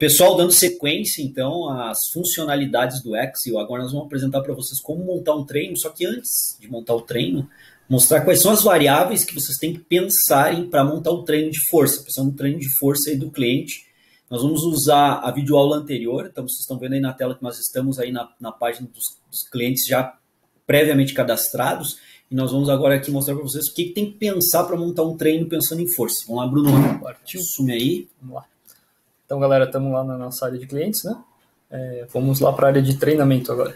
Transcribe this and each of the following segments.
Pessoal, dando sequência, então, às funcionalidades do Excel, agora nós vamos apresentar para vocês como montar um treino, só que antes de montar o treino, mostrar quais são as variáveis que vocês têm que pensarem para montar o treino de força, pensando no treino de força aí do cliente. Nós vamos usar a videoaula anterior, então vocês estão vendo aí na tela que nós estamos aí na página dos clientes já previamente cadastrados, e nós vamos agora aqui mostrar para vocês o que tem que pensar para montar um treino pensando em força. Vamos lá, Bruno, partiu, sume aí. Vamos lá. Então, galera, estamos lá na nossa área de clientes, né? Vamos lá para a área de treinamento agora.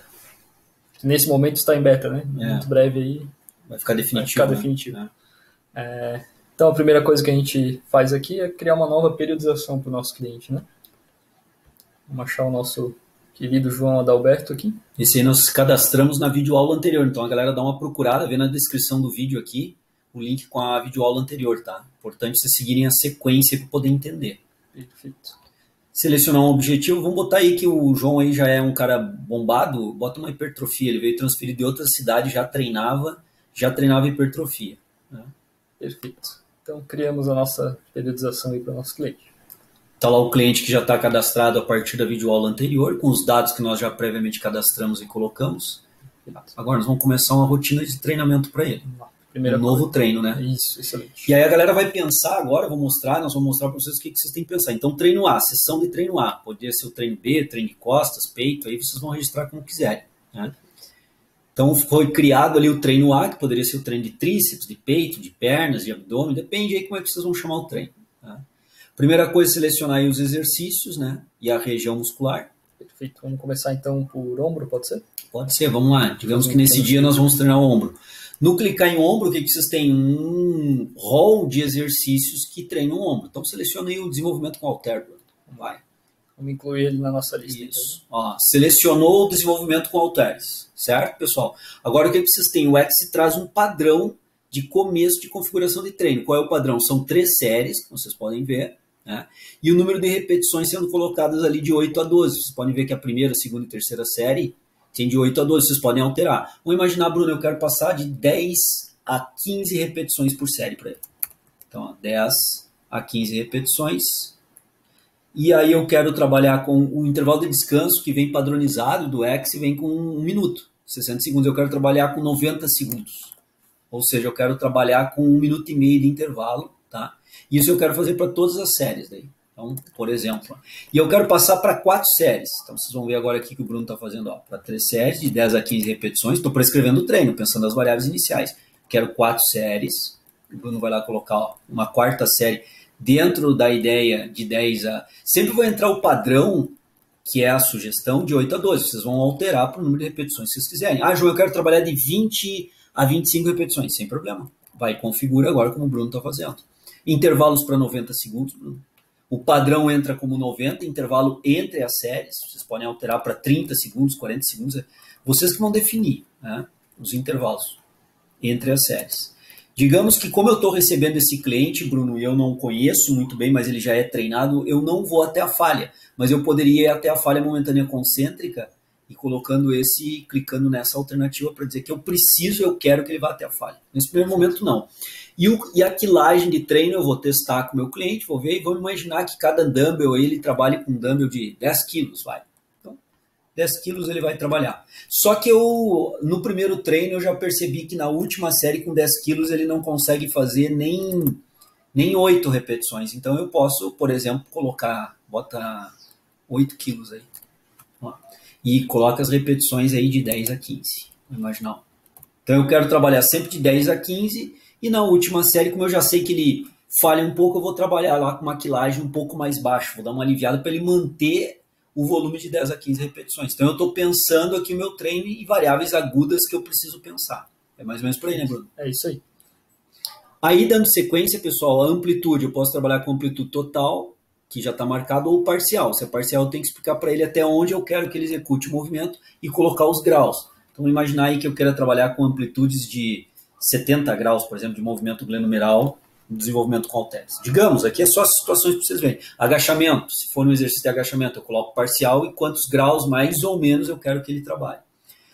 Que nesse momento está em beta, né? Muito breve aí. Vai ficar definitivo. Né? Então, a primeira coisa que a gente faz aqui é criar uma nova periodização para o nosso cliente, né? Vamos achar o nosso querido João Adalberto aqui. Esse aí nós cadastramos na videoaula anterior, então a galera dá uma procurada, vê na descrição do vídeo aqui o link com a videoaula anterior, tá? Importante vocês seguirem a sequência para poder entender. Perfeito. Selecionar um objetivo, vamos botar aí que o João aí já é um cara bombado, bota uma hipertrofia, ele veio transferir de outra cidade, já treinava hipertrofia. Né? Perfeito. Então criamos a nossa periodização aí para o nosso cliente. Está lá o cliente que já está cadastrado a partir da videoaula anterior, com os dados que nós já previamente cadastramos e colocamos. Agora nós vamos começar uma rotina de treinamento para ele. Novo treino, né? Isso, excelente. E aí a galera vai pensar agora, nós vamos mostrar para vocês o que vocês têm que pensar. Então, treino A, sessão de treino A. Poderia ser o treino B, treino de costas, peito, aí vocês vão registrar como quiserem. Né? Então, foi criado ali o treino A, que poderia ser o treino de tríceps, de peito, de pernas, de abdômen, depende aí como é que vocês vão chamar o treino. Tá? Primeira coisa, selecionar aí os exercícios, né? E a região muscular. Perfeito. Vamos começar então por ombro, pode ser? Pode ser, vamos lá. Digamos que nesse dia nós vamos treinar o ombro. No clicar em ombro, o que vocês têm? Um rol de exercícios que treinam o ombro. Então, selecione aí o desenvolvimento com halter. Vai. Vamos incluir ele na nossa lista. Isso. Então. Ó, selecionou o desenvolvimento com halteres. Certo, pessoal? Agora, o que vocês têm? O X traz um padrão de começo de configuração de treino. Qual é o padrão? São 3 séries, como vocês podem ver. Né? E o número de repetições sendo colocadas ali de 8 a 12. Vocês podem ver que a primeira, segunda e terceira série tem de 8 a 12, vocês podem alterar. Vamos imaginar, Bruno, eu quero passar de 10 a 15 repetições por série para ele. Então, ó, 10 a 15 repetições. E aí eu quero trabalhar com o intervalo de descanso que vem padronizado do X e vem com 1 minuto, 60 segundos. Eu quero trabalhar com 90 segundos. Ou seja, eu quero trabalhar com 1 minuto e meio de intervalo. Tá? Isso eu quero fazer para todas as séries daí. Então, por exemplo, e eu quero passar para 4 séries. Então, vocês vão ver agora aqui que o Bruno está fazendo para 3 séries, de 10 a 15 repetições. Estou prescrevendo o treino, pensando nas variáveis iniciais. Quero 4 séries. O Bruno vai lá colocar uma 4ª série dentro da ideia de 10 a... Sempre vai entrar o padrão, que é a sugestão, de 8 a 12. Vocês vão alterar para o número de repetições que vocês quiserem. Ah, João, eu quero trabalhar de 20 a 25 repetições. Sem problema. Vai, configura agora como o Bruno está fazendo. Intervalos para 90 segundos, Bruno. O padrão entra como 90, intervalo entre as séries. Vocês podem alterar para 30 segundos, 40 segundos. Vocês que vão definir, né, os intervalos entre as séries. Digamos que como eu estou recebendo esse cliente, Bruno, e eu não conheço muito bem, mas ele já é treinado, eu não vou até a falha. Mas eu poderia ir até a falha momentânea concêntrica e clicando nessa alternativa para dizer que eu quero que ele vá até a falha. Nesse primeiro momento, não. E a quilagem de treino eu vou testar com o meu cliente, vou ver e vou imaginar que cada dumbbell ele trabalhe com um dumbbell de 10 quilos, vai. Então, 10 quilos ele vai trabalhar. Só que no primeiro treino eu já percebi que na última série com 10 quilos ele não consegue fazer nem 8 repetições. Então eu posso, por exemplo, bota 8 quilos aí. Ó, e coloca as repetições aí de 10 a 15. Vamos imaginar. Então eu quero trabalhar sempre de 10 a 15 e na última série, como eu já sei que ele falha um pouco, eu vou trabalhar lá com uma quilagem um pouco mais baixa. Vou dar uma aliviada para ele manter o volume de 10 a 15 repetições. Então eu estou pensando aqui o meu treino e variáveis agudas que eu preciso pensar. É mais ou menos por aí, né, Bruno? É isso aí. Aí, dando sequência, pessoal, a amplitude. Eu posso trabalhar com amplitude total, que já está marcado, ou parcial. Se é parcial, eu tenho que explicar para ele até onde eu quero que ele execute o movimento e colocar os graus. Então, imaginar aí que eu queira trabalhar com amplitudes de 70 graus, por exemplo, de movimento glenumeral, desenvolvimento com halteres. Digamos, aqui é só as situações para vocês verem. Agachamento, se for no exercício de agachamento, eu coloco parcial e quantos graus mais ou menos eu quero que ele trabalhe.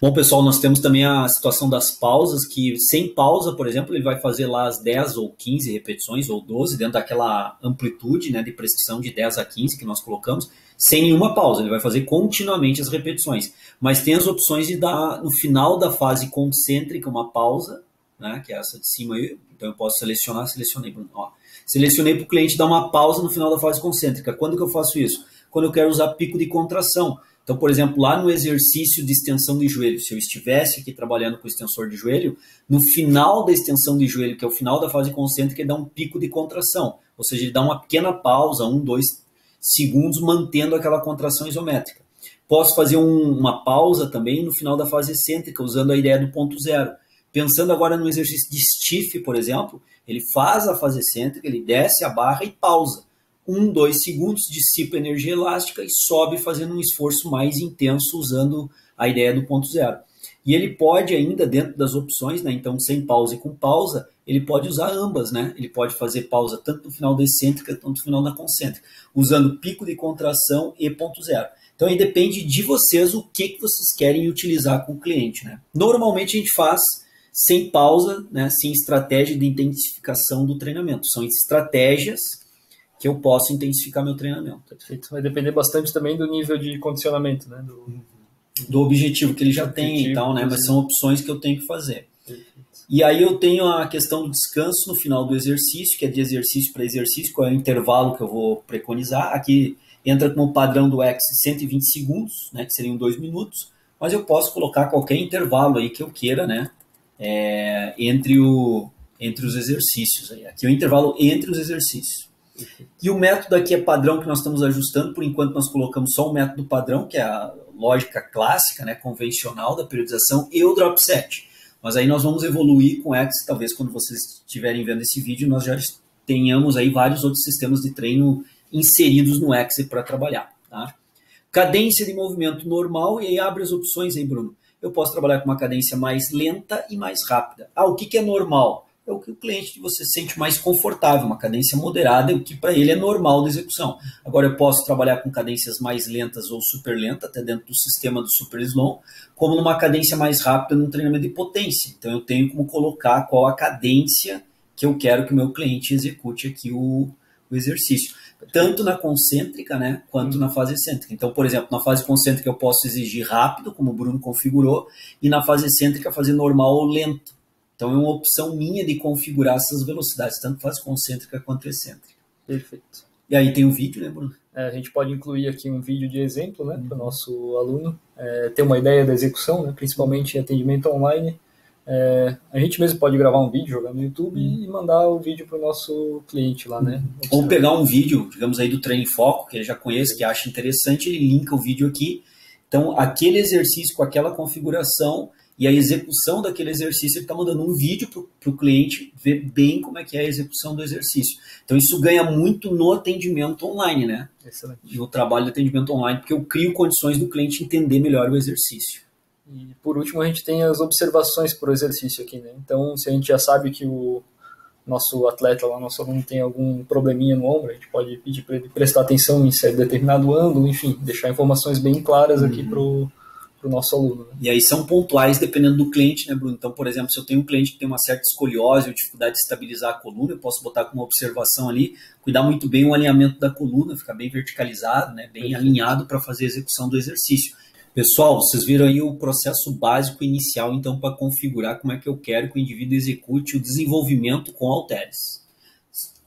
Bom, pessoal, nós temos também a situação das pausas, que sem pausa, por exemplo, ele vai fazer lá as 10 ou 15 repetições, ou 12, dentro daquela amplitude, né, de prescrição de 10 a 15 que nós colocamos, sem nenhuma pausa. Ele vai fazer continuamente as repetições. Mas tem as opções de dar, no final da fase concêntrica, uma pausa, né, que é essa de cima aí. Então eu posso selecionei, Bruno. Ó, selecionei para o cliente dar uma pausa no final da fase concêntrica. Quando que eu faço isso? Quando eu quero usar pico de contração. Então, por exemplo, lá no exercício de extensão de joelho, se eu estivesse aqui trabalhando com o extensor de joelho, no final da extensão de joelho, que é o final da fase concêntrica, ele dá um pico de contração. Ou seja, ele dá uma pequena pausa, 1, 2 segundos, mantendo aquela contração isométrica. Posso fazer uma pausa também no final da fase excêntrica, usando a ideia do ponto zero. Pensando agora no exercício de stiff, por exemplo, ele faz a fase excêntrica, ele desce a barra e pausa. 1, 2 segundos, dissipa energia elástica e sobe fazendo um esforço mais intenso usando a ideia do ponto zero. E ele pode ainda, dentro das opções, né, então sem pausa e com pausa, ele pode usar ambas, né? Ele pode fazer pausa tanto no final da excêntrica quanto no final da concêntrica, usando pico de contração e ponto zero. Então aí depende de vocês o que vocês querem utilizar com o cliente, né? Normalmente a gente faz sem pausa, né, sem estratégia de intensificação do treinamento. São estratégias que eu posso intensificar meu treinamento. Perfeito. Vai depender bastante também do nível de condicionamento, né? Do objetivo que ele já tem e tal, né? Mas são opções que eu tenho que fazer. Perfeito. E aí eu tenho a questão do descanso no final do exercício, que é de exercício para exercício, qual é o intervalo que eu vou preconizar. Aqui entra como padrão do X 120 segundos, né? Que seriam 2 minutos, mas eu posso colocar qualquer intervalo aí que eu queira, né? Entre os exercícios. Aí. Aqui é o intervalo entre os exercícios. E o método aqui é padrão que nós estamos ajustando, por enquanto nós colocamos só o método padrão, que é a lógica clássica, né, convencional da periodização, e o drop set. Mas aí nós vamos evoluir com X, talvez quando vocês estiverem vendo esse vídeo, nós já tenhamos aí vários outros sistemas de treino inseridos no X para trabalhar. Tá? Cadência de movimento normal, e aí abre as opções aí, Bruno. Eu posso trabalhar com uma cadência mais lenta e mais rápida. O que é normal? É o que o cliente de você sente mais confortável, uma cadência moderada, é o que para ele é normal da execução. Agora eu posso trabalhar com cadências mais lentas ou super lentas, até dentro do sistema do super slow, como numa cadência mais rápida num treinamento de potência. Então eu tenho como colocar qual a cadência que eu quero que o meu cliente execute aqui o exercício. Tanto na concêntrica, né, quanto na fase excêntrica. Então, por exemplo, na fase concêntrica eu posso exigir rápido, como o Bruno configurou, e na fase excêntrica fazer normal ou lento. Então é uma opção minha de configurar essas velocidades, tanto fase concêntrica quanto excêntrica. Perfeito. E aí tem o vídeo, né, Bruno? A gente pode incluir aqui um vídeo de exemplo, né, para o nosso aluno ter uma ideia da execução, né, principalmente em atendimento online. A gente mesmo pode gravar um vídeo, jogar no YouTube e mandar o vídeo para o nosso cliente lá, né? Ou pegar um vídeo, digamos aí, do Treino em Foco, que ele já conhece, que acha interessante, ele linka o vídeo aqui. Então, aquele exercício com aquela configuração e a execução daquele exercício, ele está mandando um vídeo para o cliente ver bem como é que é a execução do exercício. Então, isso ganha muito no atendimento online, né? Excelente. No trabalho de atendimento online, porque eu crio condições do cliente entender melhor o exercício. E, por último, a gente tem as observações por exercício aqui, né? Então, se a gente já sabe que o nosso atleta lá, nosso aluno tem algum probleminha no ombro, a gente pode pedir para ele prestar atenção em determinado ângulo, enfim, deixar informações bem claras aqui para o nosso aluno. Né? E aí são pontuais dependendo do cliente, né, Bruno? Então, por exemplo, se eu tenho um cliente que tem uma certa escoliose ou dificuldade de estabilizar a coluna, eu posso botar como observação ali, cuidar muito bem o alinhamento da coluna, ficar bem verticalizado, né, bem alinhado para fazer a execução do exercício. Pessoal, vocês viram aí o processo básico inicial, então, para configurar como é que eu quero que o indivíduo execute o desenvolvimento com halteres.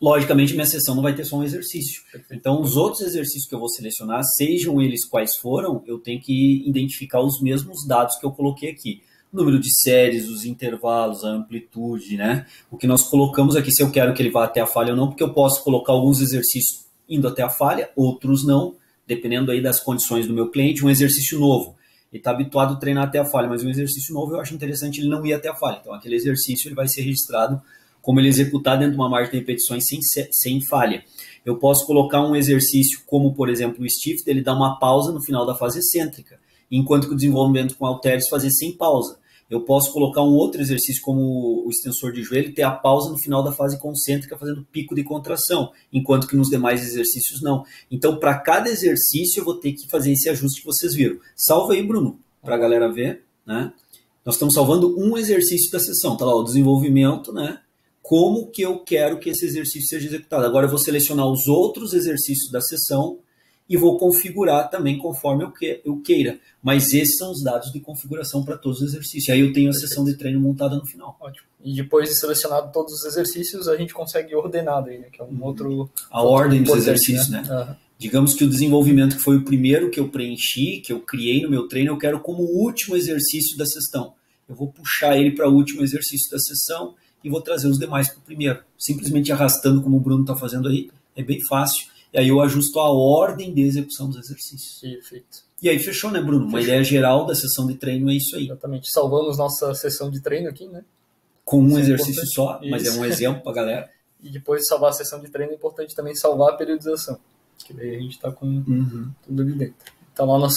Logicamente, minha sessão não vai ter só um exercício. Então, os outros exercícios que eu vou selecionar, sejam eles quais foram, eu tenho que identificar os mesmos dados que eu coloquei aqui. O número de séries, os intervalos, a amplitude, né? O que nós colocamos aqui, se eu quero que ele vá até a falha ou não, porque eu posso colocar alguns exercícios indo até a falha, outros não, dependendo aí das condições do meu cliente. Um exercício novo, ele está habituado a treinar até a falha, mas um exercício novo eu acho interessante ele não ir até a falha. Então, aquele exercício ele vai ser registrado como ele executar dentro de uma margem de repetições sem falha. Eu posso colocar um exercício como, por exemplo, o stiff, ele dá uma pausa no final da fase excêntrica, enquanto que o desenvolvimento com halteres fazer sem pausa. Eu posso colocar um outro exercício como o extensor de joelho, ter a pausa no final da fase concêntrica fazendo pico de contração, enquanto que nos demais exercícios não. Então, para cada exercício, eu vou ter que fazer esse ajuste que vocês viram. Salva aí, Bruno, para a galera ver. né? Nós estamos salvando um exercício da sessão. Tá lá o desenvolvimento, né? Como que eu quero que esse exercício seja executado. Agora eu vou selecionar os outros exercícios da sessão e vou configurar também conforme eu queira. Mas esses são os dados de configuração para todos os exercícios. Aí eu tenho a sessão de treino montada no final. Ótimo. E depois de selecionado todos os exercícios, a gente consegue ordenar daí, né? Que é um outro... A ordem dos exercícios, né? Uhum. Digamos que o desenvolvimento, que foi o primeiro que eu preenchi, que eu criei no meu treino, eu quero como último exercício da sessão. Eu vou puxar ele para o último exercício da sessão e vou trazer os demais para o primeiro. Simplesmente arrastando, como o Bruno está fazendo aí, é bem fácil. E aí eu ajusto a ordem de execução dos exercícios. Perfeito. E aí fechou, né, Bruno? Uma ideia geral da sessão de treino é isso aí. Exatamente. Salvamos nossa sessão de treino aqui, né? Com um exercício só, mas é um exemplo para a galera. E depois de salvar a sessão de treino, é importante também salvar a periodização. Que daí a gente está com tudo ali dentro. Então lá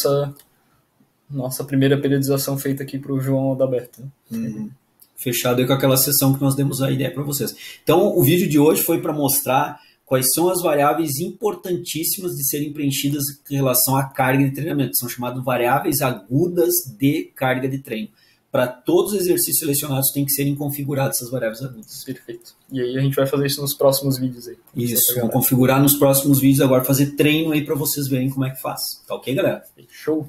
nossa primeira periodização feita aqui para o João Adalberto. Né? Fechado aí com aquela sessão que nós demos a ideia para vocês. Então o vídeo de hoje foi para mostrar quais são as variáveis importantíssimas de serem preenchidas em relação à carga de treinamento. São chamadas variáveis agudas de carga de treino. Para todos os exercícios selecionados tem que serem configuradas essas variáveis agudas. Perfeito. E aí a gente vai fazer isso nos próximos vídeos aí. Isso, vou configurar nos próximos vídeos agora, fazer treino aí para vocês verem como é que faz. Tá ok, galera? Show!